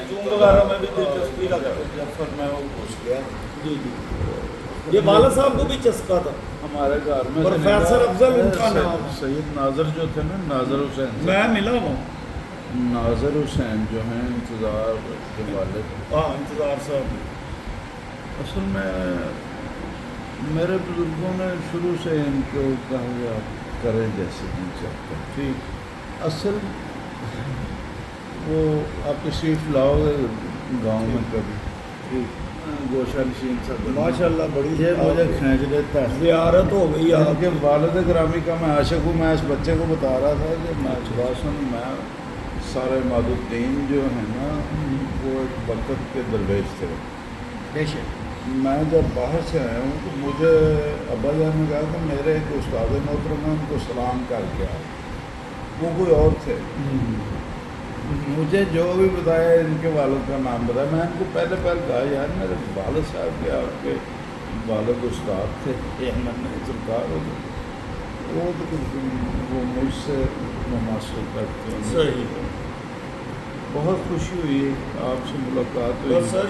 Zoom وغیرہ میں بھی دلچسپی رکھتے ہیں، جب پھر میں وہ گھس گیا جی جی یہ والد صاحب کو بھی چسکا تھا ہمارے گھر میں پروفیسر افضل ان کا نام سید ناظر جو تھے نا، ناظر حسین سے، میں ملا ہوں ناظر حسین جو ہیں انتظار کے والد، ہاں انتظار صاحب اصل میں میرے بزرگوں نے شروع سے ان کو کہا کہ آپ کریں جیسے دل چاہتے ہیں. ٹھیک اصل وہ آپ تشریف لاؤ گے گاؤں میں کبھی، ٹھیک گوشہ نشین سا بندہ، ماشاء اللہ بڑی یہ مجھے کھینچ لیتا ہے. زیارت ہو گئی ان آپ کے والد گرامی کا میں عاشق ہوں. میں اس بچے کو بتا رہا تھا کہ میں باسن میں سارے مادالدین جو ہیں نا وہ ایک وقت کے درویش تھے. بے شک میں جب باہر سے آیا ہوں تو مجھے ابا جان نے کہا کہ میرے ایک استاد محترم ہیں، ان کو سلام کر کے آئے. وہ کوئی اور تھے. مجھے جو بھی بتایا ان کے والد کا نام بتایا، میں ان کو پہلے کہا یار میرے والد صاحب کے آپ کے والد استاد تھے احمد نے سرکار ہو گئے، وہ مجھ سے مماثلت کرتے ہیں. صحیح بہت خوشی ہوئی آپ سے ملاقات ہوئی. سر